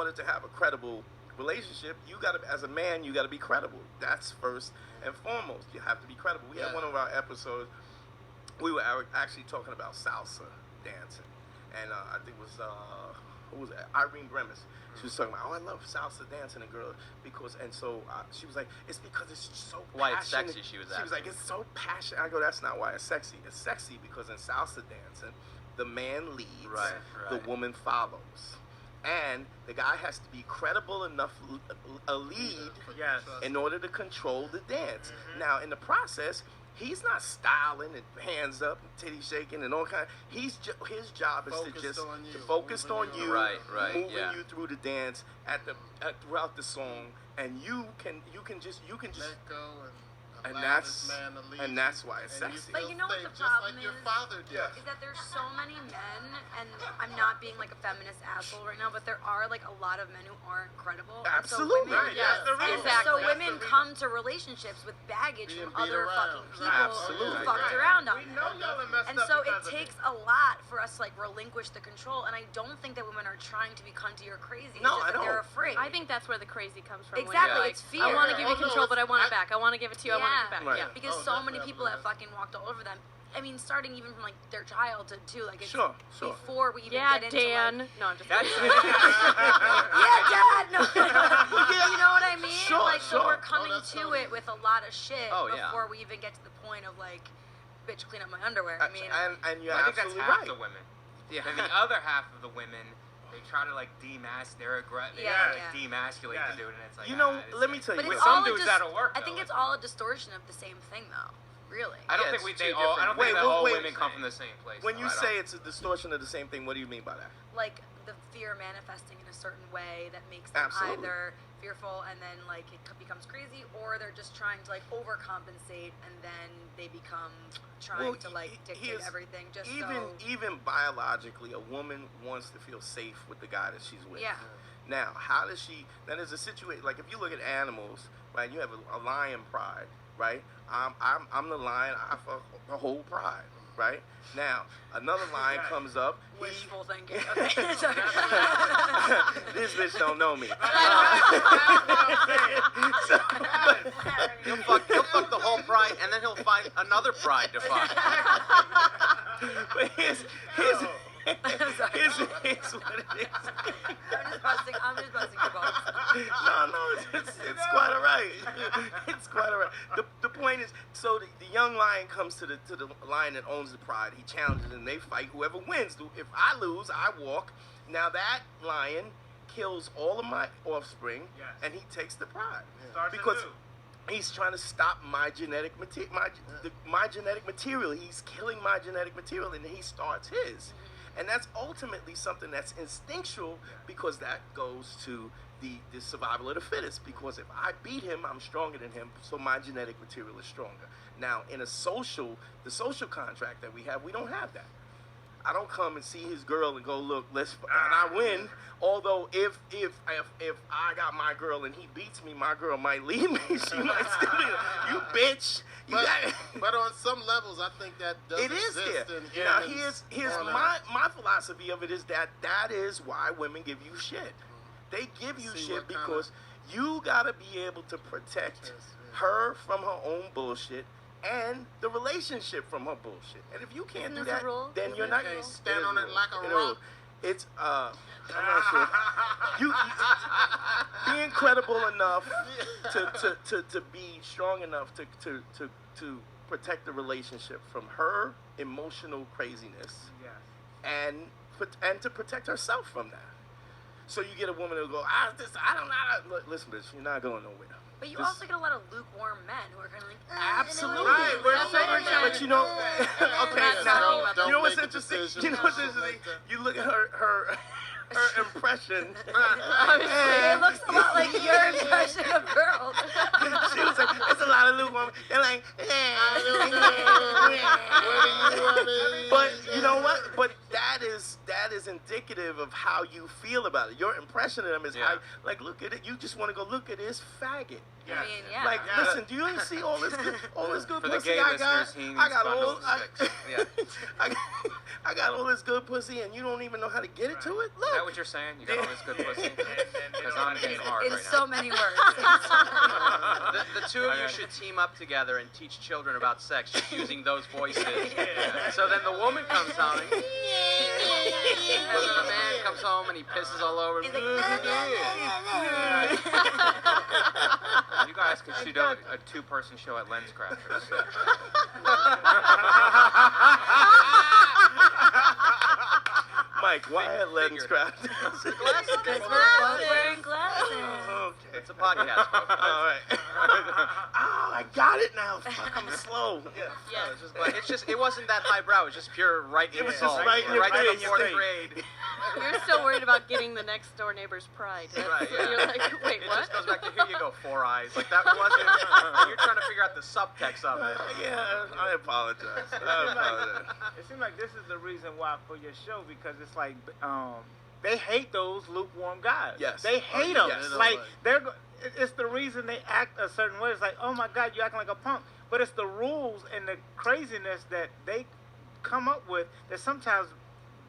order to have a credible relationship, you got to, as a man, you got to be credible. That's first and foremost. You have to be credible. We had one of our episodes, we were actually talking about salsa dancing, and I think it was who was it? Irene Bremis. She was talking about, I love salsa dancing, and girl, because, and so she was like, it's because it's so passionate. Why it's sexy, she was like, it's so passionate. I go, that's not why it's sexy. It's sexy because in salsa dancing, the man leads, the woman follows. And the guy has to be credible enough, a lead, in order to control the dance. Now, in the process, he's not styling and hands up and titty shaking and all kind. His job is to just focus on you, moving you through the dance throughout the song, and you can just let go and that's why it's sexy. But you know what the problem is? Is that there's so many men, and I'm not being like a feminist asshole right now, but there are like a lot of men who aren't credible. Absolutely. So women come to relationships with baggage from other fucking people who fucked around on them. And so it takes a lot for us to like relinquish the control, and I don't think that women are trying to be cunty or crazy. It's just that they're afraid. I think that's where the crazy comes from. Exactly, it's fear. I want to give you control, but I want it back. I want to give it to you. I want it back. Yeah, because so many people have fucking walked all over them. I mean, starting even from like their childhood too. Like it's before we even get into Dan. Like, no, I'm just Dad. No. You know what I mean? So we're coming to it with a lot of shit before we even get to the point of like, bitch, clean up my underwear. I mean, and you're I think that's absolutely half right. the women. Yeah. And the other half of the women, they try to like demasculate the dude, and it's like, let me tell you. But with it's some all dudes that'll work. I think it's all a distortion of the same thing, though. Really. I don't think all women come from the same place. When you say it's a distortion of the same thing, what do you mean by that? Like the fear manifesting in a certain way that makes them either fearful and then like it becomes crazy, or they're just trying to like overcompensate and then they become trying to like dictate everything. Just even biologically, a woman wants to feel safe with the guy that she's with. Yeah. Now, how does she? Now, there's a situation like if you look at animals, right? You have a lion pride, right? I'm the lion. I fuck the whole pride, right? Now, another lion comes up. Wishful thinking. Okay. This bitch don't know me. He'll fuck the whole pride, and then he'll find another pride to fuck. But here's what it is. I'm just busting your balls. No, it's quite all right. It's quite all right. The point is, so the young lion comes to the lion that owns the pride. He challenges and they fight. Whoever wins. If I lose, I walk. Now that lion kills all of my offspring, and he takes the pride because he's trying to stop my genetic material. My genetic material. He's killing my genetic material, and he starts his. And that's ultimately something that's instinctual because that goes to the survival of the fittest. Because if I beat him, I'm stronger than him, so my genetic material is stronger. Now, in the social contract that we have, we don't have that. I don't come and see his girl and go, look, and I win. Although if I got my girl and he beats me, my girl might leave me. She might still be, you bitch. But on some levels, I think that does exist there. Now, here's my philosophy of it is that is why women give you shit. They give you shit because you gotta be able to protect her from her own bullshit and the relationship from her bullshit. And if you can't do that, then you're not gonna stand on it like a rock. It's I'm not sure. You being credible enough to be strong enough to protect the relationship from her emotional craziness, and to protect herself from that. So you get a woman who'll go, I don't know. Listen, bitch, you're not going nowhere. But you also get a lot of lukewarm men who are kind of like, absolutely. But you know, okay, now, you know what's interesting? You look at her impression. It looks a lot like your impression of girls. She was like, there's a lot of lukewarm. They're like, but you know what? But that is indicative of how you feel about it. Your impression of them is how, like, look at it. You just want to go look at this faggot. I mean, Like, listen, do you see all this good For pussy the gay I got? listeners, I got all this good pussy, and you don't even know how to get it to it. Look. Is that what you're saying? You got all this good pussy? I'm getting hard In right so now. many words. The two of you should team up together and teach children about sex just using those voices. So then the woman comes home and then the man comes home and he pisses all over. He's like, You guys could shoot a two-person show at Lens Crafters. Mike, why at Lens Craft? Glasses. Because we're both wearing glasses. Okay. It's a podcast, folks. All right. Oh, I got it now. Fuck, I'm slow. Yeah. It's just, it wasn't that highbrow. It was just pure right in It was the just soul. right in your Right in face. the fourth grade. You're still worried about getting the next door neighbor's pride. Right, yeah. You're like, wait, It what? just goes back to here you go, four eyes. Like that wasn't. You're trying to figure out the subtext of it. Yeah, I apologize. I apologize. It seems like this is the reason why for your show, because it's like they hate those lukewarm guys. Yes. They hate them. yes. Like it's the reason they act a certain way. It's like, oh my God, you acting like a punk. But it's the rules and the craziness that they come up with that sometimes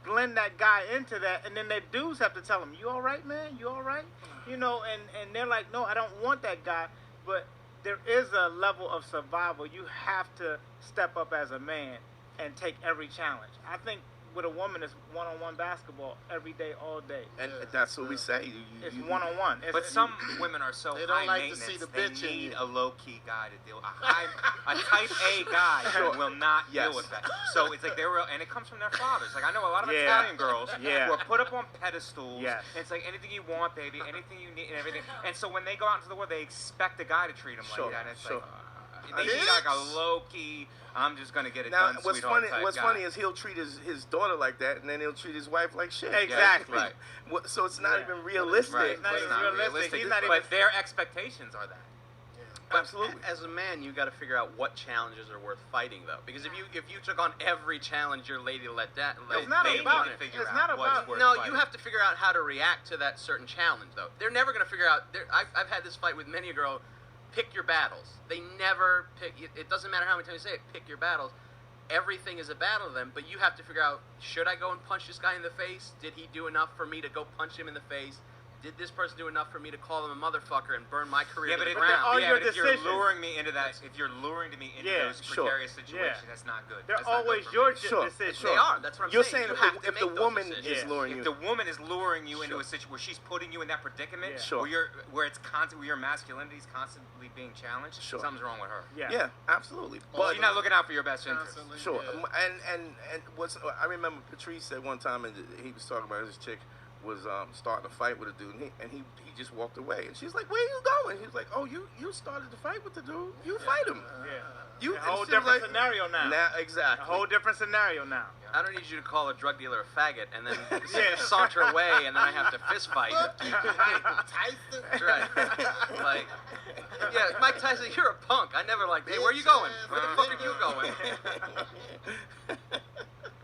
blend that guy into that, and then the dudes have to tell him, "You all right, man? You all right?" You know, and they're like, "No, I don't want that guy." But there is a level of survival. You have to step up as a man and take every challenge. I think with a woman, it's one-on-one basketball every day, all day. And that's what we say. It's one-on-one. But some women are so They high don't like to maintenance, see the they bitch in need you. a low-key guy to deal. A type A guy will not Yes. deal with that. So it's like and it comes from their fathers. Like I know a lot of Yeah. Italian girls Yeah. who are put up on pedestals. Yes. And it's like anything you want, baby, anything you need, and everything. And so when they go out into the world, they expect a guy to treat them Sure, like that. And it's sure. like they need like a low-key. I'm just gonna get it Now, done, what's sweetheart funny? type What's guy. funny is he'll treat his daughter like that, and then he'll treat his wife like shit. Exactly. Right. So it's not Yeah. even realistic. Right. It's not It's even realistic. He's not but even. their expectations are that. Absolutely. As a man, you got to figure out what challenges are worth fighting, though. Because if you took on every challenge your lady let down, It's not They about. need to figure It's out not what's about. worth no, fighting. you have to figure out how to react to that certain challenge, though. They're never going to figure out. I've had this fight with many a girl. Pick your battles. They never pick. It doesn't matter how many times you say it. Pick your battles. Everything is a battle to them, but you have to figure out: should I go and punch this guy in the face? Did he do enough for me to go punch him in the face? Did this person do enough for me to call him a motherfucker and burn my career Yeah, to but, the if, ground? all your but if you're decisions. luring me into that, if you're luring me into Yeah, those sure. precarious situations, Yeah. that's not good. They're That's not good always for your me. Sure, decisions. sure. They are. That's what I'm You're saying. saying You have to if make the those woman decisions. is luring If you, the woman is luring you into Sure. a situation where she's putting you in that predicament, Yeah. Sure. where it's constant, where your masculinity is constantly being challenged, Sure. something's wrong with her. Yeah. yeah, absolutely. Well, But She's not looking out for your best interest. Constantly, sure, yeah. and what's I remember Patrice said one time, and he was talking about his chick was starting a fight with a dude, and he just walked away, and she's like, "Where you going?" He was like, "Oh, you started to fight with the dude. You fight him. Yeah. You A whole and she was different scenario now. Now, exactly. A whole different scenario now. I don't need you to call a drug dealer a faggot and then Yeah. saunter away, and then I have to fist fight. Tyson. Right. Like, yeah, Mike Tyson, you're a punk. I never liked. Hey, where you going? Where the fuck are you going?